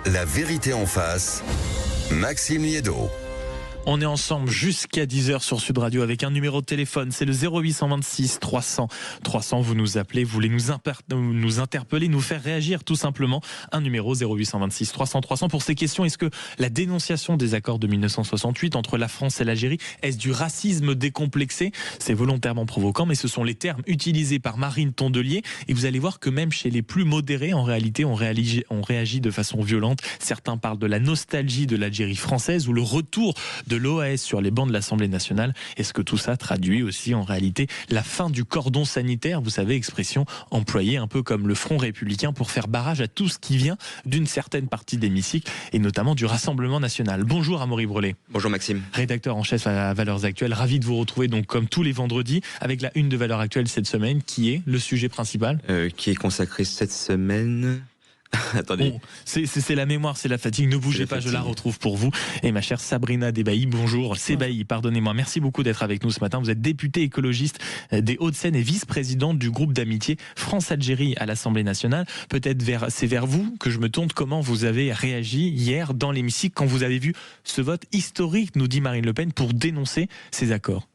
La vérité en face, Maxime Liédot. On est ensemble jusqu'à 10h sur Sud Radio avec un numéro de téléphone, c'est le 0826 300 300. Vous nous appelez, vous voulez nous interpeller, nous faire réagir tout simplement. Un numéro 0826 300 300 pour ces questions. Est-ce que la dénonciation des accords de 1968 entre la France et l'Algérie, est-ce du racisme décomplexé? C'est volontairement provoquant, mais ce sont les termes utilisés par Marine Tondelier. Et vous allez voir que même chez les plus modérés, en réalité, on réagit de façon violente. Certains parlent de la nostalgie de l'Algérie française ou le retour de l'OAS sur les bancs de l'Assemblée nationale. Est-ce que tout ça traduit aussi en réalité la fin du cordon sanitaire? Vous savez, expression employée un peu comme le Front républicain pour faire barrage à tout ce qui vient d'une certaine partie de l'hémicycle et notamment du Rassemblement national. Bonjour Amaury Brelet. Bonjour Maxime. Rédacteur en chef à Valeurs Actuelles. Ravi de vous retrouver donc comme tous les vendredis avec la une de Valeurs Actuelles cette semaine qui est le sujet principal. Qui est consacré cette semaine... Attendez. Bon, c'est la mémoire, c'est la fatigue. Ne bougez pas, je la retrouve pour vous. Et ma chère Sabrina Desbailly, bonjour. Sébailly, pardonnez-moi. Merci beaucoup d'être avec nous ce matin. Vous êtes députée écologiste des Hauts-de-Seine et vice-présidente du groupe d'amitié France-Algérie à l'Assemblée nationale. Peut-être c'est vers vous que je me tourne. Comment vous avez réagi hier dans l'hémicycle quand vous avez vu ce vote historique, nous dit Marine Le Pen, pour dénoncer ces accords?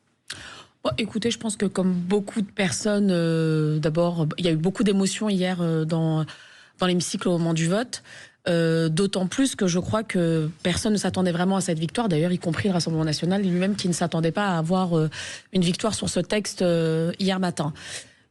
Écoutez, je pense que comme beaucoup de personnes, d'abord, il y a eu beaucoup d'émotions hier dans l'hémicycle au moment du vote. D'autant plus que je crois que personne ne s'attendait vraiment à cette victoire, d'ailleurs y compris le Rassemblement national lui-même qui ne s'attendait pas à avoir une victoire sur ce texte hier matin.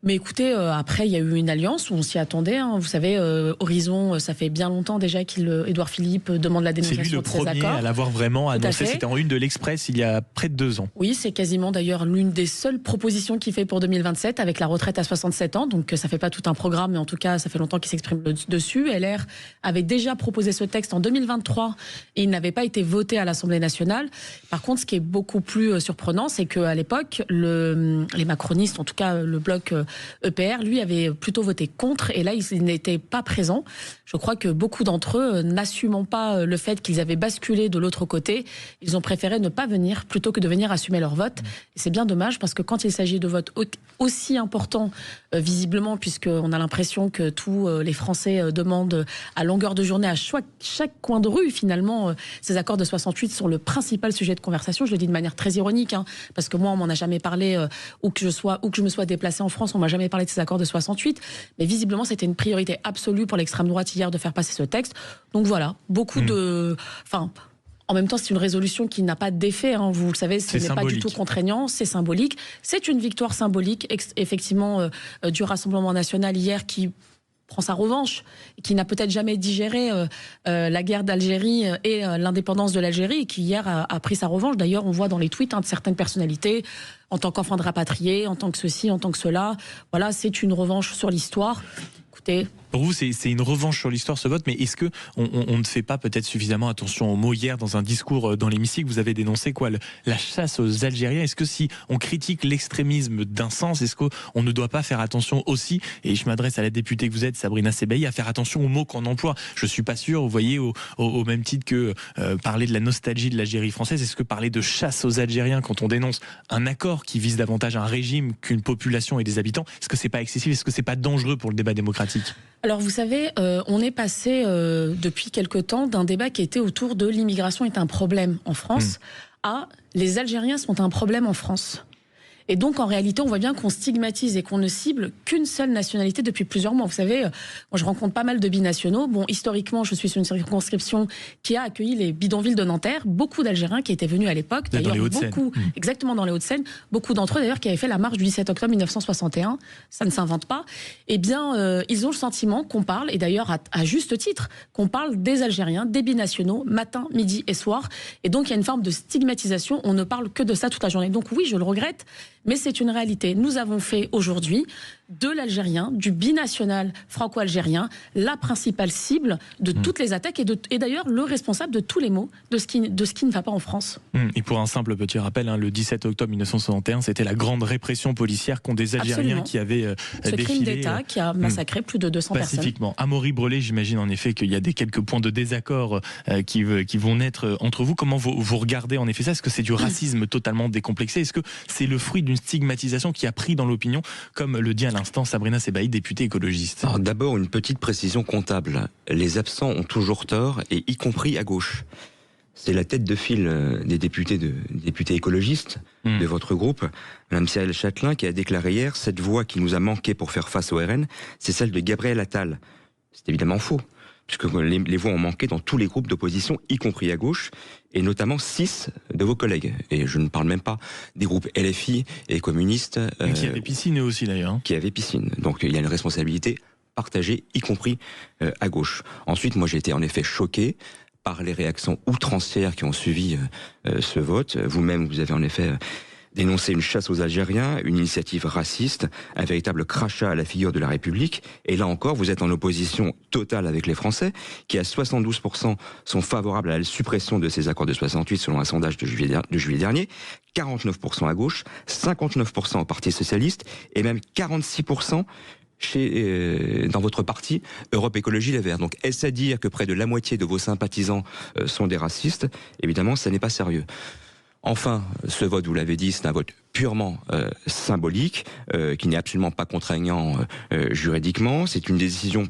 Mais écoutez, après il y a eu une alliance où on s'y attendait. Hein. Vous savez, Horizon, ça fait bien longtemps déjà qu'Édouard Philippe demande la dénonciation de ces accords. C'est lui le premier à l'avoir vraiment annoncé. C'était en une de l'Express il y a près de 2 ans. Oui, c'est quasiment d'ailleurs l'une des seules propositions qu'il fait pour 2027 avec la retraite à 67 ans. Donc ça fait pas tout un programme, mais en tout cas ça fait longtemps qu'il s'exprime dessus. LR avait déjà proposé ce texte en 2023 et il n'avait pas été voté à l'Assemblée nationale. Par contre, ce qui est beaucoup plus surprenant, c'est qu'à l'époque, les macronistes, en tout cas le bloc EPR, lui, avait plutôt voté contre, et là, ils n'étaient pas présents. Je crois que beaucoup d'entre eux, n'assumant pas le fait qu'ils avaient basculé de l'autre côté, ils ont préféré ne pas venir plutôt que de venir assumer leur vote. Et c'est bien dommage, parce que quand il s'agit de votes aussi importants, visiblement, puisqu'on a l'impression que tous les Français demandent à longueur de journée, à chaque coin de rue, finalement, ces accords de 68 sont le principal sujet de conversation. Je le dis de manière très ironique, hein, parce que moi, on m'en a jamais parlé, où que je me sois déplacée en France, on m'a jamais parlé de ces accords de 68, mais visiblement c'était une priorité absolue pour l'extrême droite hier de faire passer ce texte. Donc voilà, beaucoup de... Enfin, en même temps, c'est une résolution qui n'a pas d'effet, hein, vous le savez, ce n'est pas du tout contraignant, c'est symbolique. C'est une victoire symbolique, effectivement, du Rassemblement national hier qui prend sa revanche, qui n'a peut-être jamais digéré la guerre d'Algérie et l'indépendance de l'Algérie, et qui hier a pris sa revanche. D'ailleurs, on voit dans les tweets de certaines personnalités, en tant qu'enfant de rapatrié, en tant que ceci, en tant que cela. Voilà, c'est une revanche sur l'histoire. Écoutez... Pour vous, c'est une revanche sur l'histoire, ce vote, mais est-ce que on ne fait pas peut-être suffisamment attention aux mots? Hier, dans un discours dans l'hémicycle, vous avez dénoncé la chasse aux Algériens. Est-ce que si on critique l'extrémisme d'un sens, est-ce qu'on ne doit pas faire attention aussi, et je m'adresse à la députée que vous êtes, Sabrina Sébailly, à faire attention aux mots qu'on emploie? Je suis pas sûr, vous voyez, au même titre que parler de la nostalgie de l'Algérie française, est-ce que parler de chasse aux Algériens quand on dénonce un accord qui vise davantage un régime qu'une population et des habitants, est-ce que c'est pas excessif? Est-ce que c'est pas dangereux pour le débat démocratique? Alors vous savez, on est passé depuis quelque temps d'un débat qui était autour de l'immigration est un problème en France à les Algériens sont un problème en France. Et donc, en réalité, on voit bien qu'on stigmatise et qu'on ne cible qu'une seule nationalité depuis plusieurs mois. Vous savez, moi, je rencontre pas mal de binationaux. Bon, historiquement, je suis sur une circonscription qui a accueilli les bidonvilles de Nanterre. Beaucoup d'Algériens qui étaient venus à l'époque. D'ailleurs, beaucoup, exactement dans les Hauts-de-Seine. Beaucoup d'entre eux, d'ailleurs, qui avaient fait la marche du 17 octobre 1961. Ça ne s'invente pas. Eh bien, ils ont le sentiment qu'on parle, et d'ailleurs, à juste titre, qu'on parle des Algériens, des binationaux, matin, midi et soir. Et donc, il y a une forme de stigmatisation. On ne parle que de ça toute la journée. Donc oui, je le regrette. Mais c'est une réalité. Nous avons fait aujourd'hui de l'Algérien, du binational franco-algérien, la principale cible de toutes les attaques et d'ailleurs le responsable de tous les maux de ce qui ne va pas en France. Et pour un simple petit rappel, le 17 octobre 1961, c'était la grande répression policière contre des Algériens qui avaient ce défilé. Crime d'État qui a massacré plus de 200 pacifiquement. Amaury Brelet, j'imagine en effet qu'il y a quelques points de désaccord qui vont naître entre vous. Comment vous regardez en effet ça? Est-ce que c'est du racisme totalement décomplexé? Est-ce que c'est le fruit d'une une stigmatisation qui a pris dans l'opinion, comme le dit à l'instant Sabrina Sebaï, députée écologiste. Alors d'abord, une petite précision comptable. Les absents ont toujours tort, et y compris à gauche. C'est la tête de file des députés écologistes de votre groupe, Mme Cyril Châtelain, qui a déclaré hier: cette voix qui nous a manqué pour faire face au RN, c'est celle de Gabriel Attal. C'est évidemment faux, puisque les voix ont manqué dans tous les groupes d'opposition, y compris à gauche, et notamment 6 de vos collègues. Et je ne parle même pas des groupes LFI et communistes. Qui avaient piscine eux aussi d'ailleurs. Hein. Qui avaient piscine. Donc il y a une responsabilité partagée, y compris à gauche. Ensuite, moi j'ai été en effet choqué par les réactions outrancières qui ont suivi ce vote. Vous-même, vous avez en effet dénoncé une chasse aux Algériens, une initiative raciste, un véritable crachat à la figure de la République. Et là encore, vous êtes en opposition totale avec les Français, qui à 72% sont favorables à la suppression de ces accords de 68 selon un sondage de juillet dernier, 49% à gauche, 59% au Parti Socialiste, et même 46% dans votre parti Europe Écologie Les Verts. Donc est-ce à dire que près de la moitié de vos sympathisants sont des racistes? Évidemment, ça n'est pas sérieux. Enfin, ce vote, vous l'avez dit, c'est un vote purement symbolique, qui n'est absolument pas contraignant juridiquement. C'est une décision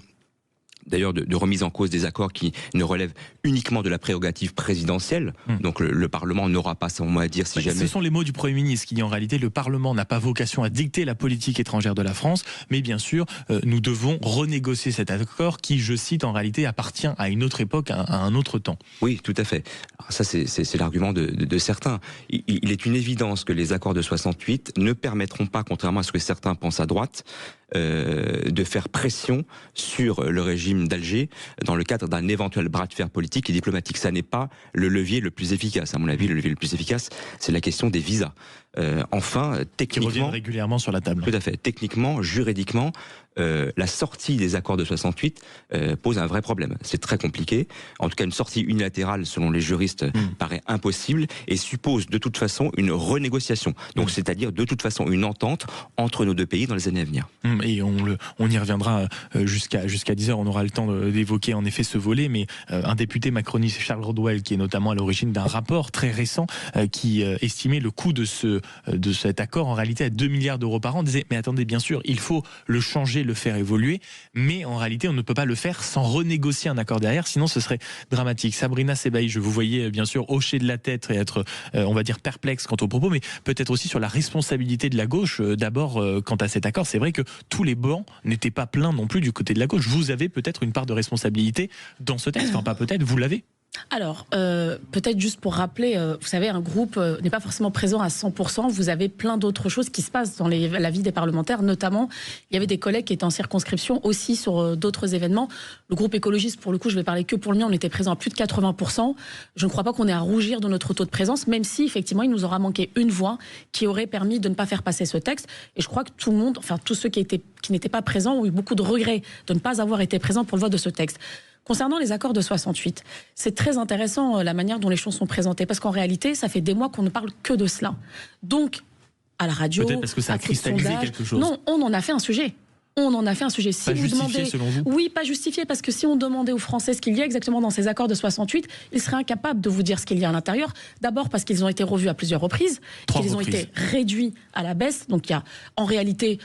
d'ailleurs de remise en cause des accords qui ne relèvent uniquement de la prérogative présidentielle. Donc le Parlement n'aura pas son mot à dire si jamais... Ce sont les mots du Premier ministre qui dit en réalité le Parlement n'a pas vocation à dicter la politique étrangère de la France, mais bien sûr nous devons renégocier cet accord qui, je cite, en réalité appartient à une autre époque, à un autre temps. Oui, tout à fait. Alors ça c'est l'argument de certains. Il est une évidence que les accords de 68 ne permettront pas, contrairement à ce que certains pensent à droite, de faire pression sur le régime d'Alger dans le cadre d'un éventuel bras de fer politique et diplomatique. Ça n'est pas le levier le plus efficace. À mon avis, le levier le plus efficace, c'est la question des visas. Enfin, techniquement... Qui reviennent régulièrement sur la table. Tout à fait. Techniquement, juridiquement, la sortie des accords de 68 pose un vrai problème. C'est très compliqué. En tout cas, une sortie unilatérale, selon les juristes, paraît impossible et suppose de toute façon une renégociation. Donc, c'est-à-dire de toute façon une entente entre nos deux pays dans les années à venir. Et on y reviendra jusqu'à 10h. On aura le temps d'évoquer en effet ce volet. Mais un député macroniste, Charles Rodwell, qui est notamment à l'origine d'un rapport très récent qui estimait le coût de cet accord en réalité à 2 milliards d'euros par an, disait mais attendez, bien sûr, il faut le changer, le faire évoluer, mais en réalité on ne peut pas le faire sans renégocier un accord derrière, sinon ce serait dramatique. Sabrina Sebaï, je vous voyais bien sûr hocher de la tête et être on va dire perplexe quant aux propos, mais peut-être aussi sur la responsabilité de la gauche. D'abord quant à cet accord, c'est vrai que tous les bancs n'étaient pas pleins non plus du côté de la gauche. Vous avez peut-être une part de responsabilité dans ce texte, enfin pas peut-être, vous l'avez. Alors, peut-être juste pour rappeler, vous savez, un groupe n'est pas forcément présent à 100%. Vous avez plein d'autres choses qui se passent dans la vie des parlementaires. Notamment, il y avait des collègues qui étaient en circonscription aussi sur d'autres événements. Le groupe écologiste, pour le coup, je vais parler que pour le mien, on était présent à plus de 80%. Je ne crois pas qu'on ait à rougir de notre taux de présence, même si, effectivement, il nous aura manqué une voix qui aurait permis de ne pas faire passer ce texte. Et je crois que tout le monde, enfin tous ceux qui n'étaient pas présents, ont eu beaucoup de regrets de ne pas avoir été présents pour le vote de ce texte. Concernant les accords de 68, c'est très intéressant la manière dont les choses sont présentées, parce qu'en réalité, ça fait des mois qu'on ne parle que de cela. Donc, à la radio... Peut-être parce que ça a cristallisé quelque chose. Non, on en a fait un sujet. On en a fait un sujet. Si pas vous justifié demandez, selon vous? Oui, pas justifié, parce que si on demandait aux Français ce qu'il y a exactement dans ces accords de 68, ils seraient incapables de vous dire ce qu'il y a à l'intérieur. D'abord parce qu'ils ont été revus à plusieurs reprises, qu'ils ont été réduits à la baisse. Donc il y a en réalité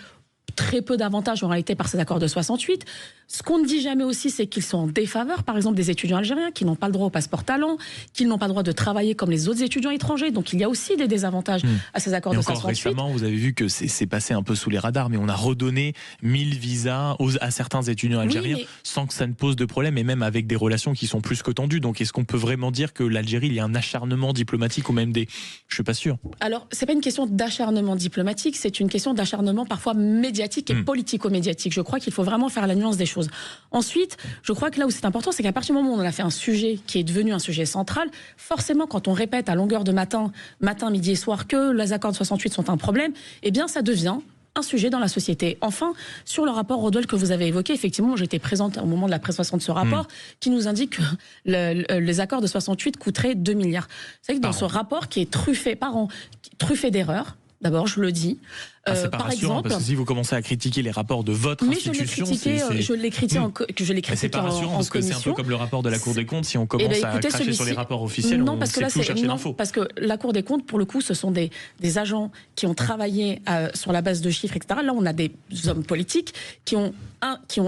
très peu d'avantages en réalité par ces accords de 68. Ce qu'on ne dit jamais aussi, c'est qu'ils sont en défaveur, par exemple, des étudiants algériens qui n'ont pas le droit au passeport talent, qu'ils n'ont pas le droit de travailler comme les autres étudiants étrangers. Donc il y a aussi des désavantages à ces accords de 68. Récemment, vous avez vu que c'est passé un peu sous les radars, mais on a redonné 1000 visas à certains étudiants algériens sans que ça ne pose de problème, et même avec des relations qui sont plus que tendues. Donc est-ce qu'on peut vraiment dire que l'Algérie, il y a un acharnement diplomatique ou même des... Je suis pas sûr. Alors, c'est pas une question d'acharnement diplomatique, c'est une question d'acharnement parfois médiatique et politico-médiatique. Je crois qu'il faut vraiment faire la nuance des choses. Ensuite, je crois que là où c'est important, c'est qu'à partir du moment où on a fait un sujet qui est devenu un sujet central, forcément, quand on répète à longueur de matin, midi et soir que les accords de 68 sont un problème, eh bien, ça devient un sujet dans la société. Enfin, sur le rapport Rodwell que vous avez évoqué, effectivement, j'étais présente au moment de la présentation de ce rapport, qui nous indique que les accords de 68 coûteraient 2 milliards. C'est vrai que dans ce rapport qui est truffé d'erreurs, d'abord, je le dis, C'est pas par rassurant, exemple, parce que si vous commencez à critiquer les rapports de votre institution, je l'ai critiqué en c'est pas rassurant, parce que c'est un peu comme le rapport de la Cour des comptes. Si on commence à cracher sur les rapports officiels, on ne sait plus où chercher l'info. Parce que la Cour des comptes, pour le coup, ce sont des agents qui ont travaillé sur la base de chiffres, etc. Là, on a des hommes politiques qui ont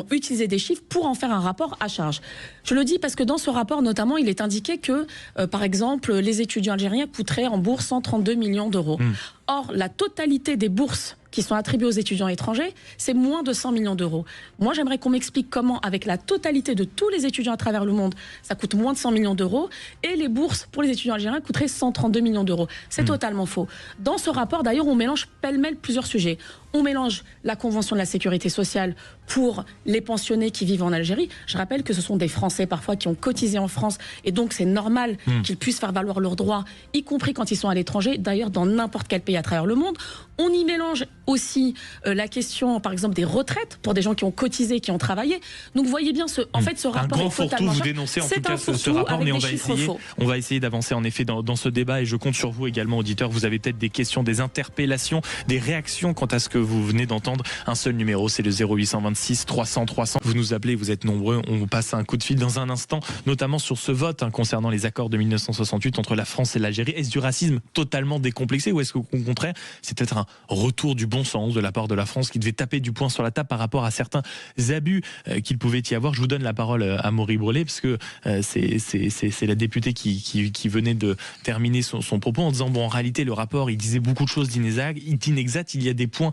utilisé des chiffres pour en faire un rapport à charge. Je le dis parce que dans ce rapport, notamment, il est indiqué que, par exemple, les étudiants algériens coûteraient en bourse 132 millions d'euros. Or, la totalité des bourses qui sont attribuées aux étudiants étrangers, c'est moins de 100 millions d'euros. Moi, j'aimerais qu'on m'explique comment, avec la totalité de tous les étudiants à travers le monde, ça coûte moins de 100 millions d'euros, et les bourses pour les étudiants algériens coûteraient 132 millions d'euros. C'est totalement faux. Dans ce rapport, d'ailleurs, on mélange pêle-mêle plusieurs sujets. On mélange la Convention de la sécurité sociale pour les pensionnés qui vivent en Algérie. Je rappelle que ce sont des Français parfois qui ont cotisé en France, et donc c'est normal qu'ils puissent faire valoir leurs droits, y compris quand ils sont à l'étranger, d'ailleurs dans n'importe quel pays à travers le monde. On y mélange aussi la question, par exemple, des retraites pour des gens qui ont cotisé, qui ont travaillé. Donc vous voyez bien, ce rapport un grand est totalement... Vous dénoncez en tout cas ce rapport, mais on va essayer d'avancer en effet dans ce débat, et je compte sur vous également, auditeurs. Vous avez peut-être des questions, des interpellations, des réactions quant à ce que vous venez d'entendre. Un seul numéro, c'est le 0826 300 300. Vous nous appelez, vous êtes nombreux. On vous passe un coup de fil dans un instant, notamment sur ce vote concernant les accords de 1968 entre la France et l'Algérie. Est-ce du racisme totalement décomplexé, ou est-ce qu'au contraire, c'est peut-être un retour du bon sens de la part de la France qui devait taper du poing sur la table par rapport à certains abus qu'il pouvait y avoir? Je vous donne la parole à Maury Brelet, parce que c'est la députée qui venait de terminer son propos en disant en réalité le rapport il disait beaucoup de choses d'inexactes, il y a des points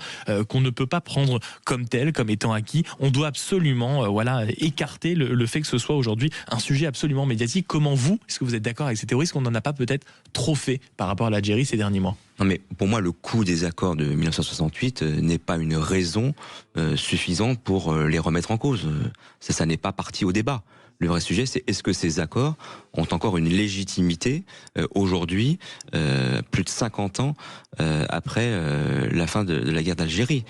qu'on ne peut pas prendre comme tels, comme étant acquis. On doit absolument écarter le fait que ce soit aujourd'hui un sujet absolument médiatique. Comment est-ce que vous êtes d'accord avec ces théories? Est-ce qu'on n'en a pas peut-être trop fait par rapport à l'Algérie ces derniers mois? Non, mais pour moi, le coût des accords de 1968 n'est pas une raison suffisante pour les remettre en cause. Ça n'est pas parti au débat. Le vrai sujet, c'est est-ce que ces accords ont encore une légitimité aujourd'hui, plus de 50 ans après la fin de la guerre d'Algérie.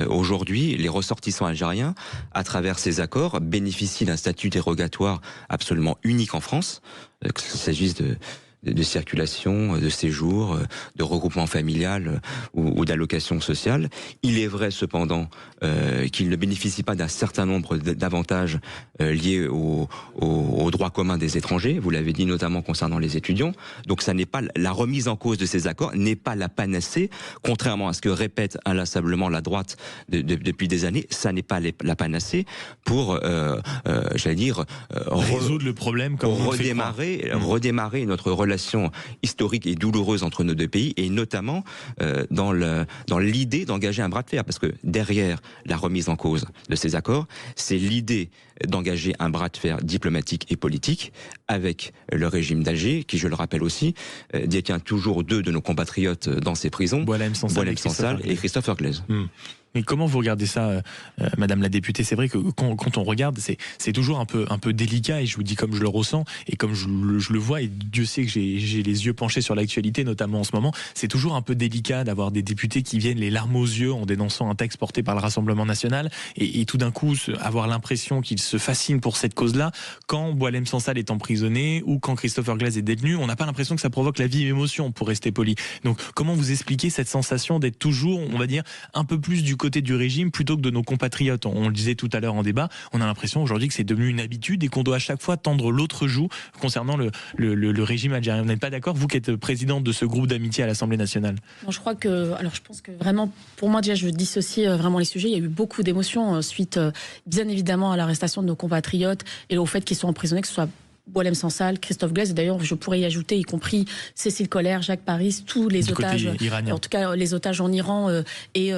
Aujourd'hui, les ressortissants algériens, à travers ces accords, bénéficient d'un statut dérogatoire absolument unique en France, qu'il s'agisse de circulation, de séjour, de regroupement familial ou d'allocation sociale. Il est vrai cependant qu'ils ne bénéficient pas d'un certain nombre d'avantages liés au droit commun des étrangers. Vous l'avez dit notamment concernant les étudiants. Donc ça n'est pas la remise en cause de ces accords n'est pas la panacée, contrairement à ce que répète inlassablement la droite depuis des années. Ça n'est pas la panacée pour, résoudre le problème, comme redémarrer notre relation historique et douloureuse entre nos deux pays, et notamment dans l'idée d'engager un bras de fer, parce que derrière la remise en cause de ces accords, c'est l'idée d'engager un bras de fer diplomatique et politique avec le régime d'Alger, qui, je le rappelle aussi, détient toujours 2 de nos compatriotes dans ses prisons, Boualem Sansal et Christopher Glaise. Mais comment vous regardez ça, Madame la députée? C'est vrai que quand on regarde, c'est toujours un peu délicat, et je vous dis comme je le ressens et comme je le vois, et Dieu sait que j'ai les yeux penchés sur l'actualité, notamment en ce moment. C'est toujours un peu délicat d'avoir des députés qui viennent les larmes aux yeux en dénonçant un texte porté par le Rassemblement national, et tout d'un coup avoir l'impression qu'ils se fascinent pour cette cause-là. Quand Boualem Sansal est emprisonné ou quand Christopher Glaise est détenu, on n'a pas l'impression que ça provoque la vive émotion, pour rester poli. Donc comment vous expliquez cette sensation d'être toujours, on va dire, un peu plus du côté du régime plutôt que de nos compatriotes? On le disait tout à l'heure en débat, on a l'impression aujourd'hui que c'est devenu une habitude et qu'on doit à chaque fois tendre l'autre joue concernant le régime algérien. Vous n'êtes pas d'accord, vous qui êtes présidente de ce groupe d'amitié à l'Assemblée nationale? Non, je pense que vraiment, pour moi déjà, je dissocie vraiment les sujets. Il y a eu beaucoup d'émotions suite, bien évidemment, à l'arrestation de nos compatriotes et au fait qu'ils sont emprisonnés, que ce soit Boualem Sansal, Christophe Glaise, et d'ailleurs je pourrais y ajouter, y compris Cécile Collère, Jacques Paris, tous les otages, en tout cas les otages en Iran, et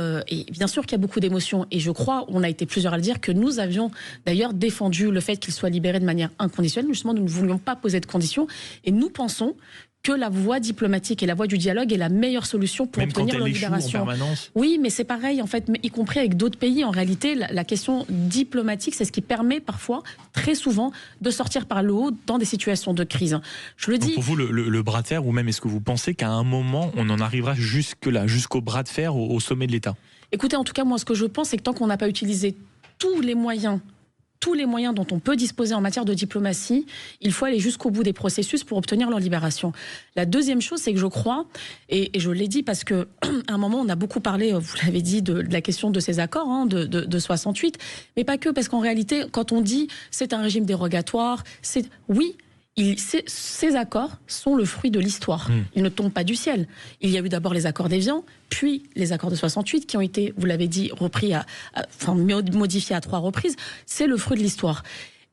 bien sûr qu'il y a beaucoup d'émotions, et je crois, on a été plusieurs à le dire, que nous avions d'ailleurs défendu le fait qu'ils soient libérés de manière inconditionnelle. Justement, nous ne voulions pas poser de conditions, et nous pensons que la voie diplomatique et la voie du dialogue est la meilleure solution pour obtenir leur libération. Oui, mais c'est pareil, en fait, y compris avec d'autres pays. En réalité, la question diplomatique, c'est ce qui permet parfois, très souvent, de sortir par le haut dans des situations de crise. Je le dis. Donc pour vous, le bras de fer, ou même est-ce que vous pensez qu'à un moment, on en arrivera jusque-là, jusqu'au bras de fer, au sommet de l'État? Écoutez, en tout cas, moi, ce que je pense, c'est que tant qu'on n'a pas utilisé tous les moyens tous les moyens dont on peut disposer en matière de diplomatie, il faut aller jusqu'au bout des processus pour obtenir leur libération. La deuxième chose, c'est que je crois, et je l'ai dit parce qu'à un moment, on a beaucoup parlé, vous l'avez dit, de la question de ces accords de 68, mais pas que, parce qu'en réalité, quand on dit c'est un régime dérogatoire, oui, ces accords sont le fruit de l'histoire. Ils ne tombent pas du ciel. Il y a eu d'abord les accords d'Évian, puis les accords de 68 qui ont été, vous l'avez dit, modifiés à 3 reprises. C'est le fruit de l'histoire.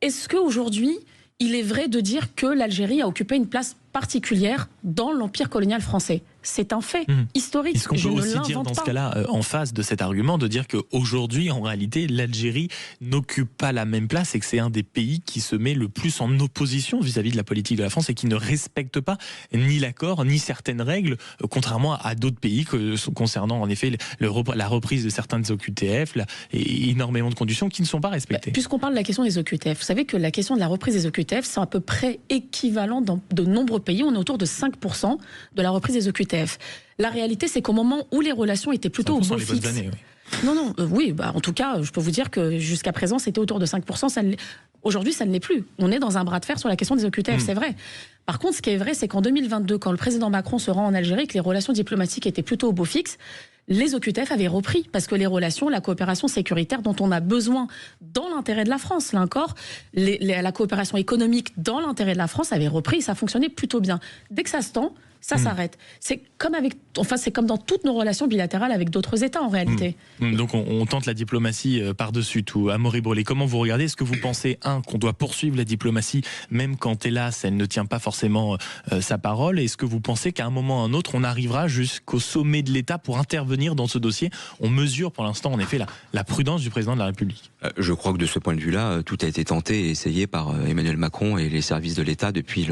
Est-ce qu'aujourd'hui, il est vrai de dire que l'Algérie a occupé une place particulière dans l'empire colonial français? C'est un fait historique. Est-ce qu'on peut aussi dire dans ce cas-là, en face de cet argument, de dire qu'aujourd'hui, en réalité, l'Algérie n'occupe pas la même place et que c'est un des pays qui se met le plus en opposition vis-à-vis de la politique de la France et qui ne respecte pas ni l'accord, ni certaines règles, contrairement à d'autres pays concernant en effet la reprise de certains des OQTF et énormément de conditions qui ne sont pas respectées. Puisqu'on parle de la question des OQTF, vous savez que la question de la reprise des OQTF, c'est à peu près équivalent dans de nombreux pays. On est autour de 5% de la reprise des OQTF. La réalité, c'est qu'au moment où les relations étaient plutôt au beau fixe... Oui. En tout cas, je peux vous dire que jusqu'à présent, c'était autour de 5%. Aujourd'hui, ça ne l'est plus. On est dans un bras de fer sur la question des OQTF, c'est vrai. Par contre, ce qui est vrai, c'est qu'en 2022, quand le président Macron se rend en Algérie, que les relations diplomatiques étaient plutôt au beau fixe, les OQTF avaient repris, parce que les relations, la coopération sécuritaire dont on a besoin dans l'intérêt de la France, là encore, la coopération économique dans l'intérêt de la France avait repris, ça fonctionnait plutôt bien. Dès que ça se tend, ça s'arrête. C'est comme dans toutes nos relations bilatérales avec d'autres États en réalité. Donc on tente la diplomatie par-dessus tout. Amaury Brolé, comment vous regardez? Est-ce que vous pensez, qu'on doit poursuivre la diplomatie, même quand hélas elle ne tient pas forcément sa parole? Est-ce que vous pensez qu'à un moment ou à un autre, on arrivera jusqu'au sommet de l'État pour intervenir dans ce dossier? On mesure pour l'instant en effet la prudence du président de la République. Je crois que de ce point de vue-là, tout a été tenté et essayé par Emmanuel Macron et les services de l'État depuis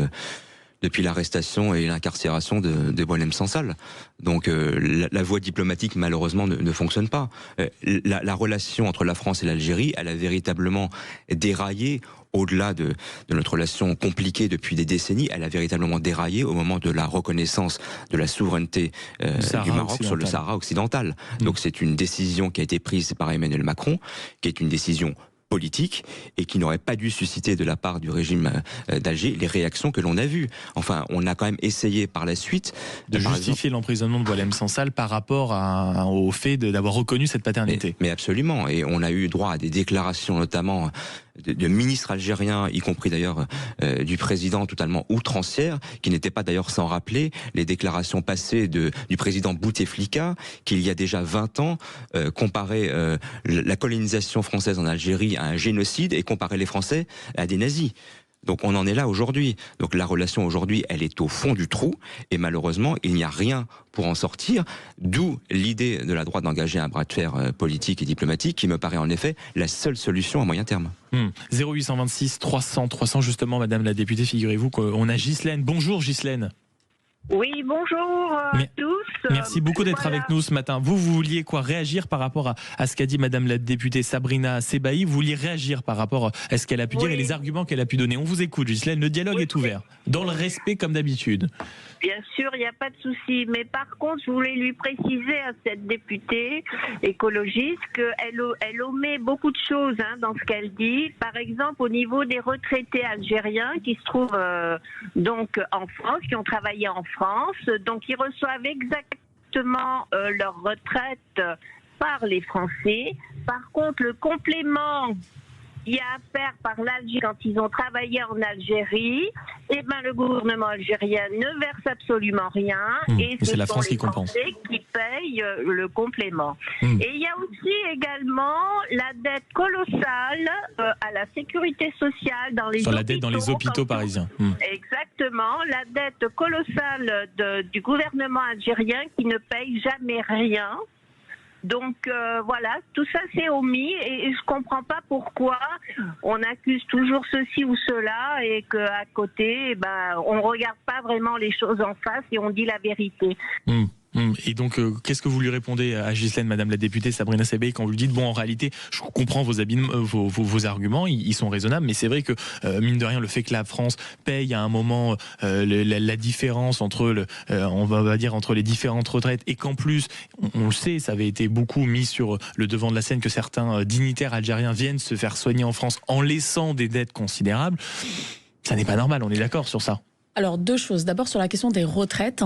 l'arrestation et l'incarcération de Boualem Sansal. Donc la voie diplomatique, malheureusement, ne fonctionne pas. La relation entre la France et l'Algérie, elle a véritablement déraillé, au-delà de notre relation compliquée depuis des décennies, elle a véritablement déraillé au moment de la reconnaissance de la souveraineté du Maroc sur le Sahara occidental. Donc c'est une décision qui a été prise par Emmanuel Macron, qui est une décision politique et qui n'aurait pas dû susciter de la part du régime d'Alger les réactions que l'on a vues. Enfin, on a quand même essayé par la suite de justifier l'emprisonnement de Boualem Sansal par rapport au fait d'avoir reconnu cette paternité. Mais absolument, et on a eu droit à des déclarations notamment de ministres algériens, y compris d'ailleurs du président totalement outrancière, qui n'était pas d'ailleurs sans rappeler les déclarations passées du président Bouteflika, qu'il y a déjà 20 ans, comparait la colonisation française en Algérie à un génocide et comparait les Français à des nazis. Donc on en est là aujourd'hui. Donc la relation aujourd'hui, elle est au fond du trou et malheureusement, il n'y a rien pour en sortir, d'où l'idée de la droite d'engager un bras de fer politique et diplomatique qui me paraît en effet la seule solution à moyen terme. 0826 300 300 justement, Madame la députée, figurez-vous qu'on a Ghislaine. Bonjour Ghislaine. Oui, bonjour à tous. Merci beaucoup d'être avec nous ce matin. Vous vouliez réagir par rapport à ce qu'a dit Madame la députée Sabrina Sebahi. Vous vouliez réagir par rapport à ce qu'elle a pu dire et les arguments qu'elle a pu donner. On vous écoute, Ghislaine. Le dialogue est ouvert, dans le respect comme d'habitude. Bien sûr, il n'y a pas de souci. Mais par contre, je voulais lui préciser à cette députée écologiste qu'elle omet beaucoup de choses dans ce qu'elle dit. Par exemple, au niveau des retraités algériens qui se trouvent donc en France, qui ont travaillé en France, donc ils reçoivent exactement leur retraite par les Français. Par contre, le complément qu'il y a à faire par l'Algérie quand ils ont travaillé en Algérie, le gouvernement algérien ne verse absolument rien et c'est la France qui compense, qui paye le complément. Et il y a aussi également la dette colossale à la sécurité sociale dans les hôpitaux parisiens. Exactement, la dette colossale du gouvernement algérien qui ne paye jamais rien. Donc voilà, tout ça c'est omis et je comprends pas pourquoi on accuse toujours ceci ou cela et qu'à côté, on regarde pas vraiment les choses en face et on dit la vérité. Et donc, qu'est-ce que vous lui répondez à Ghislaine, Madame la députée Sabrina Sebei, quand vous lui dites, bon, en réalité, je comprends vos arguments, ils sont raisonnables, mais c'est vrai que, mine de rien, le fait que la France paye à un moment la différence entre, on va dire, entre les différentes retraites, et qu'en plus, on le sait, ça avait été beaucoup mis sur le devant de la scène, que certains dignitaires algériens viennent se faire soigner en France en laissant des dettes considérables, ça n'est pas normal, on est d'accord sur ça? Alors, deux choses. D'abord, sur la question des retraites,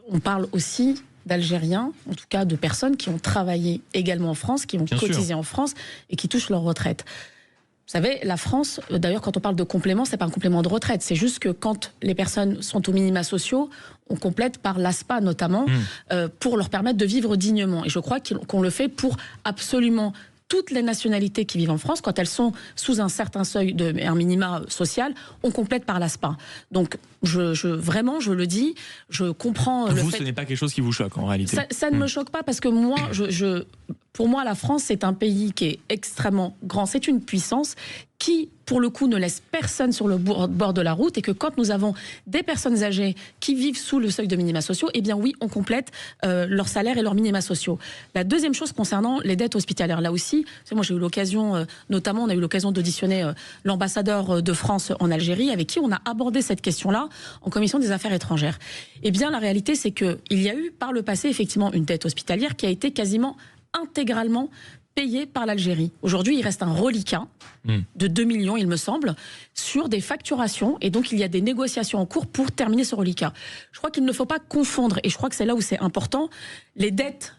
on parle aussi d'Algériens, en tout cas de personnes qui ont travaillé également en France, qui ont cotisé en France et qui touchent leur retraite. Vous savez, la France, d'ailleurs, quand on parle de complément, c'est pas un complément de retraite. C'est juste que quand les personnes sont aux minima sociaux, on complète par l'ASPA notamment, pour leur permettre de vivre dignement. Et je crois qu'on le fait pour absolument toutes les nationalités qui vivent en France. Quand elles sont sous un certain seuil un minima social, on complète par l'ASPA. Donc, vraiment, je le dis, je comprends le fait... Ce n'est pas quelque chose qui vous choque, en réalité? Ça ne me choque pas, parce que moi, pour moi, la France, c'est un pays qui est extrêmement grand. C'est une puissance qui, pour le coup, ne laisse personne sur le bord de la route, et que quand nous avons des personnes âgées qui vivent sous le seuil de minima sociaux, eh bien oui, on complète leur salaire et leurs minima sociaux. La deuxième chose concernant les dettes hospitalières, là aussi, moi j'ai eu l'occasion, notamment on a eu l'occasion d'auditionner l'ambassadeur de France en Algérie, avec qui on a abordé cette question-là en commission des affaires étrangères. Eh bien la réalité, c'est qu'il y a eu par le passé effectivement une dette hospitalière qui a été quasiment intégralement payé par l'Algérie. Aujourd'hui, il reste un reliquat de 2 millions, il me semble, sur des facturations, et donc il y a des négociations en cours pour terminer ce reliquat. Je crois qu'il ne faut pas confondre, et je crois que c'est là où c'est important, les dettes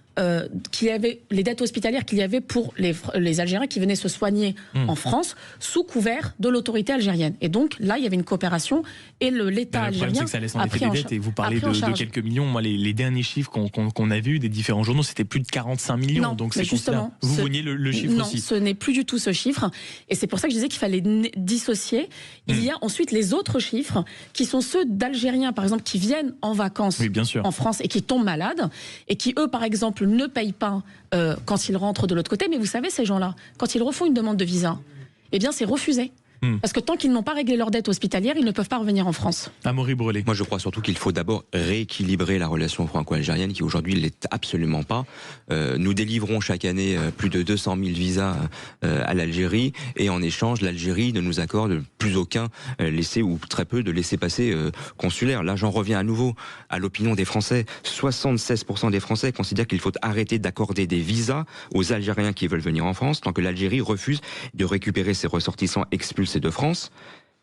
les dettes hospitalières qu'il y avait pour les Algériens qui venaient se soigner en France sous couvert de l'autorité algérienne. Et donc là, il y avait une coopération, et l'État algérien que ça laisse en effet des dettes, et vous parlez de quelques millions. Moi, les derniers chiffres qu'on a vus des différents journaux, c'était plus de 45 millions. Non, donc c'est justement, vous voyez le chiffre aussi? Non, ce n'est plus du tout ce chiffre. Et c'est pour ça que je disais qu'il fallait dissocier. Il y a ensuite les autres chiffres qui sont ceux d'Algériens, par exemple, qui viennent en vacances en France et qui tombent malades, et qui, eux, par exemple, ne payent pas quand ils rentrent de l'autre côté. Mais vous savez, ces gens-là, quand ils refont une demande de visa, eh bien, c'est refusé. Parce que tant qu'ils n'ont pas réglé leur dette hospitalière, ils ne peuvent pas revenir en France. Amaury Brelet. Moi, je crois surtout qu'il faut d'abord rééquilibrer la relation franco-algérienne, qui aujourd'hui ne l'est absolument pas. Nous délivrons chaque année plus de 200 000 visas à l'Algérie, et en échange, l'Algérie ne nous accorde plus aucun laissez ou très peu de laissez-passer consulaires. Là, j'en reviens à nouveau à l'opinion des Français. 76% des Français considèrent qu'il faut arrêter d'accorder des visas aux Algériens qui veulent venir en France, tant que l'Algérie refuse de récupérer ses ressortissants expulsés de France,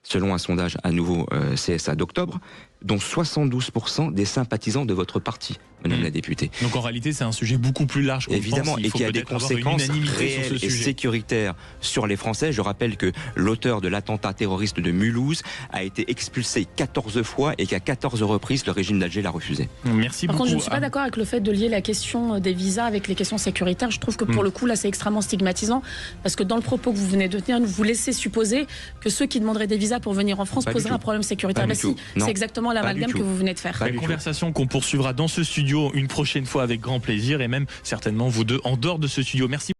selon un sondage à nouveau CSA d'octobre, dont 72% des sympathisants de votre parti, Madame la députée. Donc en réalité, c'est un sujet beaucoup plus large qu'on évidemment, pense. Et qui a des conséquences réelles et sécuritaires sur les Français. Je rappelle que l'auteur de l'attentat terroriste de Mulhouse a été expulsé 14 fois, et qu'à 14 reprises, le régime d'Alger l'a refusé. Merci beaucoup. Par contre, je ne suis pas d'accord avec le fait de lier la question des visas avec les questions sécuritaires. Je trouve que pour le coup, là, c'est extrêmement stigmatisant, parce que dans le propos que vous venez de tenir, vous laissez supposer que ceux qui demanderaient des visas pour venir en France poseraient un problème sécuritaire. Mais si, c'est exactement l'amalgame que vous venez de faire. Une conversation qu'on poursuivra dans ce studio une prochaine fois avec grand plaisir, et même certainement vous deux en dehors de ce studio. Merci.